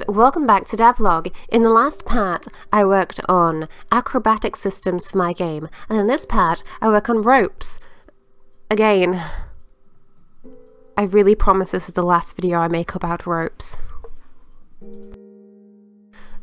And welcome back to Devlog. In the last part, I worked on acrobatic systems for my game, and in this part, I work on ropes. Again, I really promise this is the last video I make about ropes.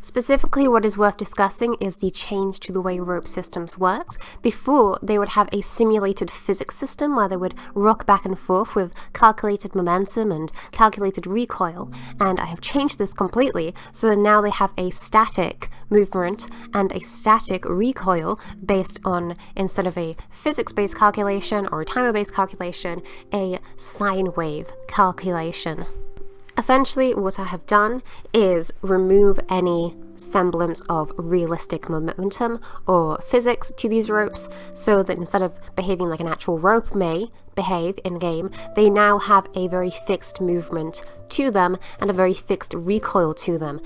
Specifically, what is worth discussing is the change to the way rope systems works. Before, they would have a simulated physics system where they would rock back and forth with calculated momentum and calculated recoil, and I have changed this completely, so now they have a static movement and a static recoil based on, instead of a physics-based calculation or a timer-based calculation, a sine wave calculation. Essentially, what I have done is remove any semblance of realistic momentum or physics to these ropes, so that instead of behaving like an actual rope may behave in-game, they now have a very fixed movement to them and a very fixed recoil to them.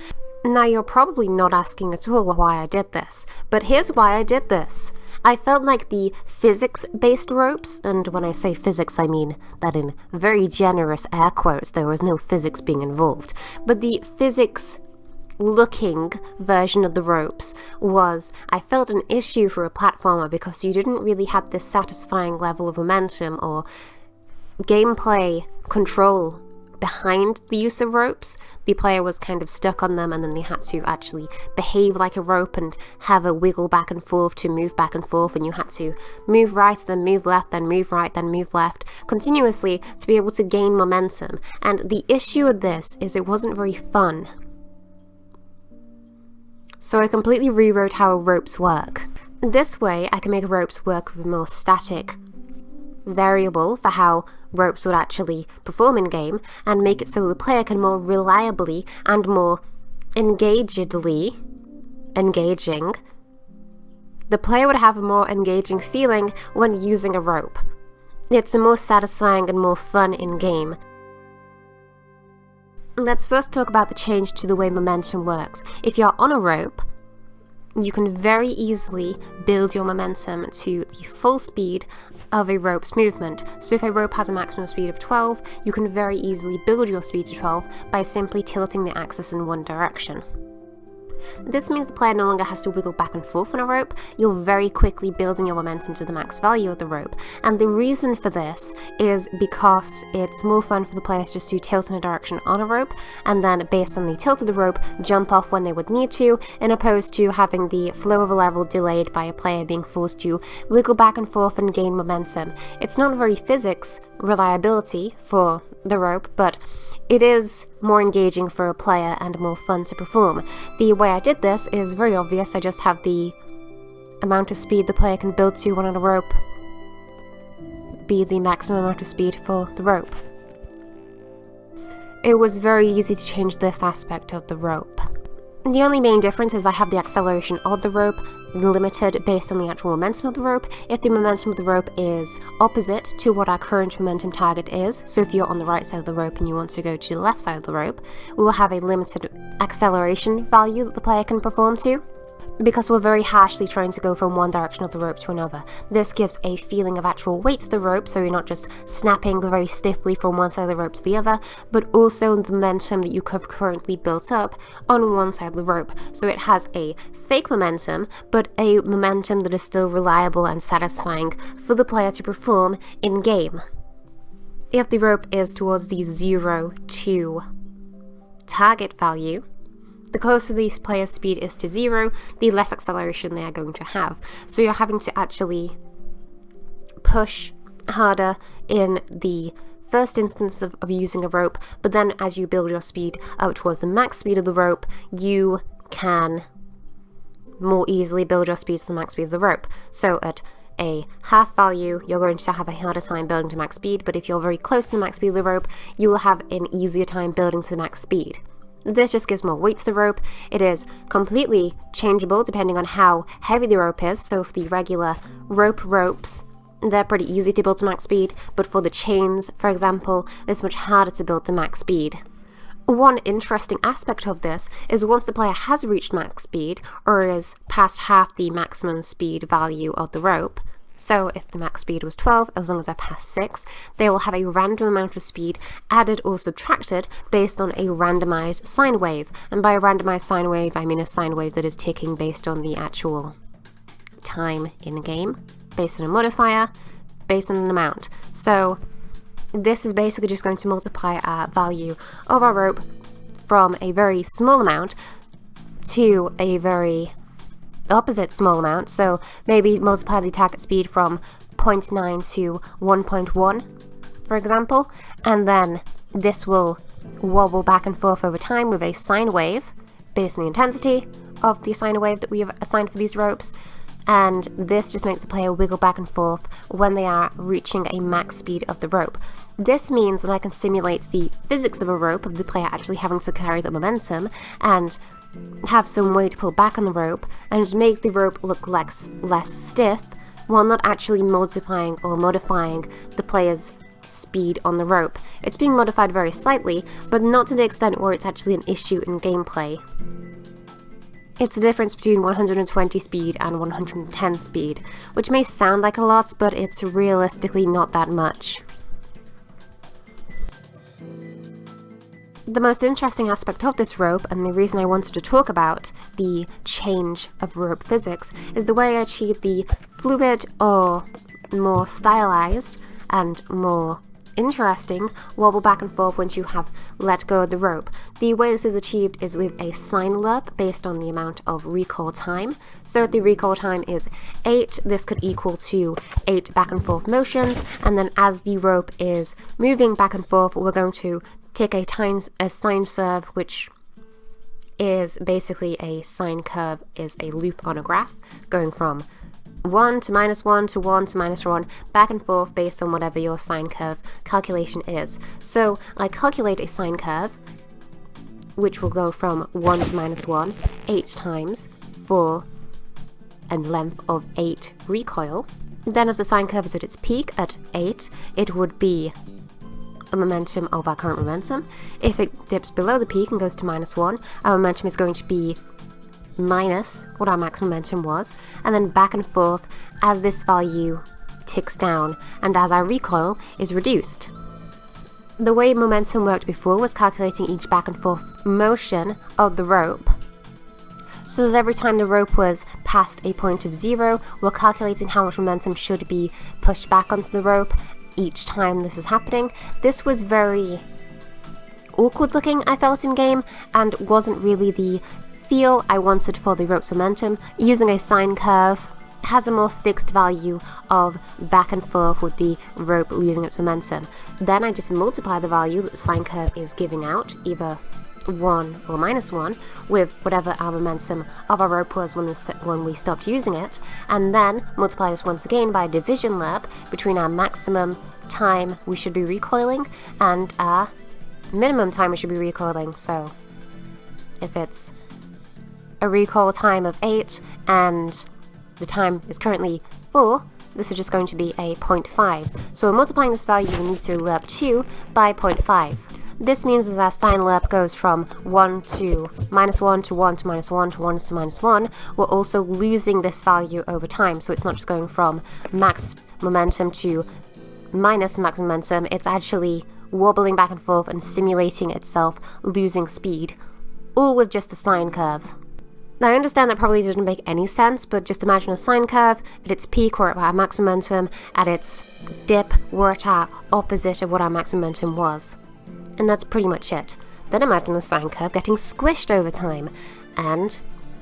Now, you're probably not asking at all why I did this, but here's why I did this. I felt like the physics-based ropes, and when I say physics I mean that in very generous air quotes, there was no physics being involved, but the physics-looking version of the ropes I felt an issue for a platformer because you didn't really have this satisfying level of momentum or gameplay control behind the use of ropes. The player was kind of stuck on them, and then they had to actually behave like a rope and have a wiggle back and forth to move back and forth, and you had to move right, then move left, then move right, then move left continuously to be able to gain momentum. And the issue with this is it wasn't very fun. So I completely rewrote how ropes work. This way I can make ropes work with a more static variable for how ropes would actually perform in game, and make it so the player can more reliably and more engaging, the player would have a more engaging feeling when using a rope. It's more satisfying and more fun in game. Let's first talk about the change to the way momentum works. If you're on a rope, you can very easily build your momentum to the full speed of a rope's movement. So if a rope has a maximum speed of 12, you can very easily build your speed to 12 by simply tilting the axis in one direction. This means the player no longer has to wiggle back and forth on a rope. You're very quickly building your momentum to the max value of the rope. And the reason for this is because it's more fun for the players just to tilt in a direction on a rope, and then based on the tilt of the rope, jump off when they would need to, in opposed to having the flow of a level delayed by a player being forced to wiggle back and forth and gain momentum. It's not very physics reliability for the rope, but it is more engaging for a player and more fun to perform. The way I did this is very obvious. I just have the amount of speed the player can build to when on a rope be the maximum amount of speed for the rope. It was very easy to change this aspect of the rope. The only main difference is I have the acceleration of the rope limited based on the actual momentum of the rope. If the momentum of the rope is opposite to what our current momentum target is, so if you're on the right side of the rope and you want to go to the left side of the rope, we will have a limited acceleration value that the player can perform to, because we're very harshly trying to go from one direction of the rope to another. This gives a feeling of actual weight to the rope, so you're not just snapping very stiffly from one side of the rope to the other, but also the momentum that you have currently built up on one side of the rope. So it has a fake momentum, but a momentum that is still reliable and satisfying for the player to perform in-game. If the rope is towards the 0 to target value, the closer the player's speed is to 0, the less acceleration they are going to have. So you're having to actually push harder in the first instance of using a rope, but then as you build your speed up towards the max speed of the rope, you can more easily build your speed to the max speed of the rope. So at a half value, you're going to have a harder time building to max speed, but if you're very close to the max speed of the rope, you will have an easier time building to the max speed. This just gives more weight to the rope. It is completely changeable depending on how heavy the rope is. So for the regular ropes, they're pretty easy to build to max speed, but for the chains, for example, it's much harder to build to max speed. One interesting aspect of this is once the player has reached max speed, or is past half the maximum speed value of the rope, So if the max speed was 12, as long as I pass 6, they will have a random amount of speed added or subtracted based on a randomized sine wave. And by a randomized sine wave, I mean a sine wave that is ticking based on the actual time in game, based on a modifier, based on an amount. So this is basically just going to multiply our value of our rope from a very small amount to a very opposite small amount. So maybe multiply the target speed from 0.9 to 1.1, for example, and then this will wobble back and forth over time with a sine wave based on the intensity of the sine wave that we have assigned for these ropes. And this just makes the player wiggle back and forth when they are reaching a max speed of the rope. This means that I can simulate the physics of a rope, of the player actually having to carry the momentum, and have some way to pull back on the rope, and make the rope look less stiff, while not actually multiplying or modifying the player's speed on the rope. It's being modified very slightly, but not to the extent where it's actually an issue in gameplay. It's the difference between 120 speed and 110 speed, which may sound like a lot, but it's realistically not that much. The most interesting aspect of this rope, and the reason I wanted to talk about the change of rope physics, is the way I achieve the fluid or more stylized and more interesting wobble back and forth once you have let go of the rope. The way this is achieved is with a sine lerp based on the amount of recoil time. So if the recoil time is 8, this could equal to 8 back and forth motions, and then as the rope is moving back and forth, we're going to take a sine serve, which is basically a sine curve, is a loop on a graph going from 1 to -1 to 1 to -1, back and forth based on whatever your sine curve calculation is. So I calculate a sine curve, which will go from 1 to -1, 8 times for a length of 8 recoil. Then if the sine curve is at its peak at 8, it would be a momentum of our current momentum. If it dips below the peak and goes to -1, our momentum is going to be minus what our max momentum was, and then back and forth as this value ticks down and as our recoil is reduced. The way momentum worked before was calculating each back and forth motion of the rope, so that every time the rope was past a point of 0, we're calculating how much momentum should be pushed back onto the rope each time this is happening. This was very awkward looking, I felt, in game, and wasn't really the feel I wanted for the rope's momentum. Using a sine curve has a more fixed value of back and forth with the rope losing its momentum. Then I just multiply the value that the sine curve is giving out, either 1 or -1, with whatever our momentum of our rope was when we stopped using it, and then multiply this once again by a division lerp between our maximum time we should be recoiling and our minimum time we should be recoiling. So if it's a recoil time of 8 and the time is currently 4, this is just going to be a 0.5. So we're multiplying this value we need to lerp 2 by 0.5. This means that our sine lerp goes from 1 to -1 to 1 to -1 to 1 to -1. We're also losing this value over time, so it's not just going from max momentum to minus max momentum, it's actually wobbling back and forth and simulating itself losing speed, all with just a sine curve. Now I understand that probably didn't make any sense, but just imagine a sine curve. At its peak we're at our max momentum, at its dip we're at our opposite of what our max momentum was. And that's pretty much it. Then imagine the sine curve getting squished over time, and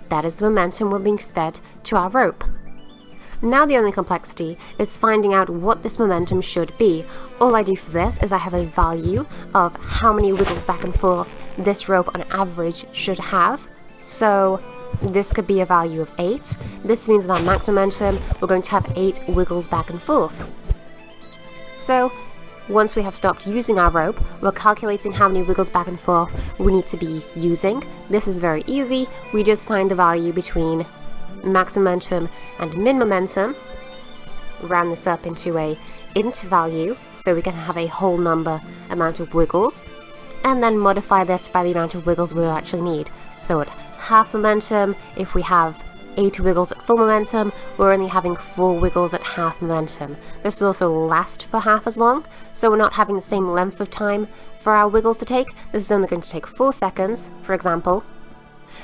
that is the momentum we're being fed to our rope. Now the only complexity is finding out what this momentum should be. All I do for this is I have a value of how many wiggles back and forth this rope on average should have. So this could be a value of 8. This means that our max momentum, we're going to have 8 wiggles back and forth. So once we have stopped using our rope, we're calculating how many wiggles back and forth we need to be using. This is very easy. We just find the value between max momentum and min momentum, round this up into a int value so we can have a whole number amount of wiggles, and then modify this by the amount of wiggles we actually need. So at half momentum, if we have 8 wiggles at full momentum, we're only having 4 wiggles at half momentum. This will also last for half as long, so we're not having the same length of time for our wiggles to take. This is only going to take 4 seconds, for example,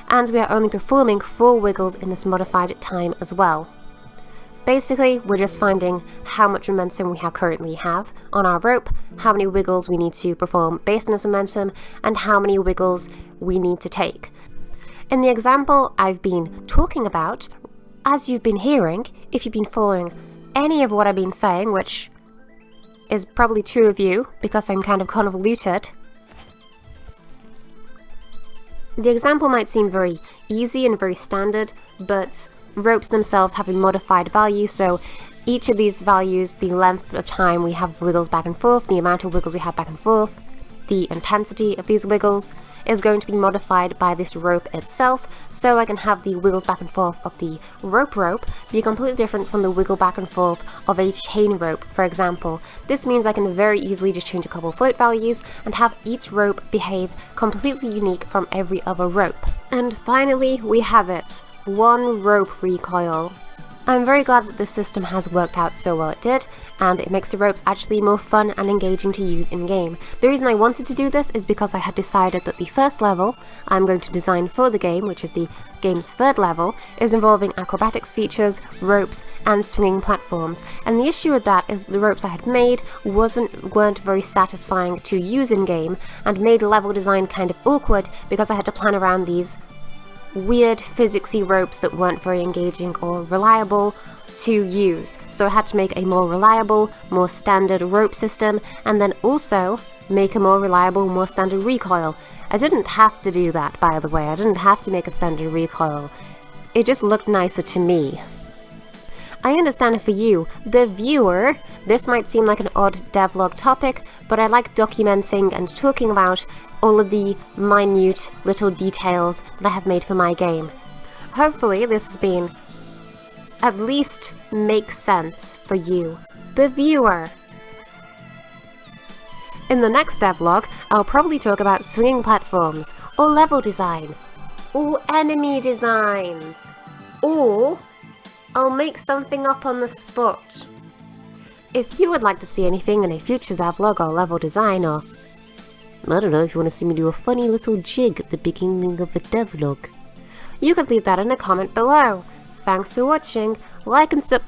and we are only performing 4 wiggles in this modified time as well. Basically, we're just finding how much momentum we currently have on our rope, how many wiggles we need to perform based on this momentum, and how many wiggles we need to take. In the example I've been talking about, as you've been hearing, if you've been following any of what I've been saying, which is probably true of you because I'm kind of convoluted, the example might seem very easy and very standard, but ropes themselves have a modified value, so each of these values, the length of time we have wiggles back and forth, the amount of wiggles we have back and forth, the intensity of these wiggles is going to be modified by this rope itself, so I can have the wiggles back and forth of the rope be completely different from the wiggle back and forth of a chain rope, for example. This means I can very easily just change a couple of float values and have each rope behave completely unique from every other rope. And finally, we have it. 1 rope recoil. I'm very glad that this system has worked out so well it did, and it makes the ropes actually more fun and engaging to use in-game. The reason I wanted to do this is because I had decided that the first level I'm going to design for the game, which is the game's 3rd level, is involving acrobatics features, ropes, and swinging platforms. And the issue with that is the ropes I had made weren't very satisfying to use in-game, and made level design kind of awkward because I had to plan around these weird physicsy ropes that weren't very engaging or reliable to use. So I had to make a more reliable, more standard rope system, and then also make a more reliable, more standard recoil. I didn't have to do that, by the way. I didn't have to make a standard recoil. It just looked nicer to me. I understand for you, the viewer, this might seem like an odd devlog topic, but I like documenting and talking about all of the minute little details that I have made for my game. Hopefully this has been at least makes sense for you, the viewer. In the next devlog, I'll probably talk about swinging platforms, or level design, or enemy designs, or I'll make something up on the spot. If you would like to see anything in a future devlog or level design, or I don't know, if you want to see me do a funny little jig at the beginning of a devlog, you could leave that in a comment below. Thanks for watching, like and sub-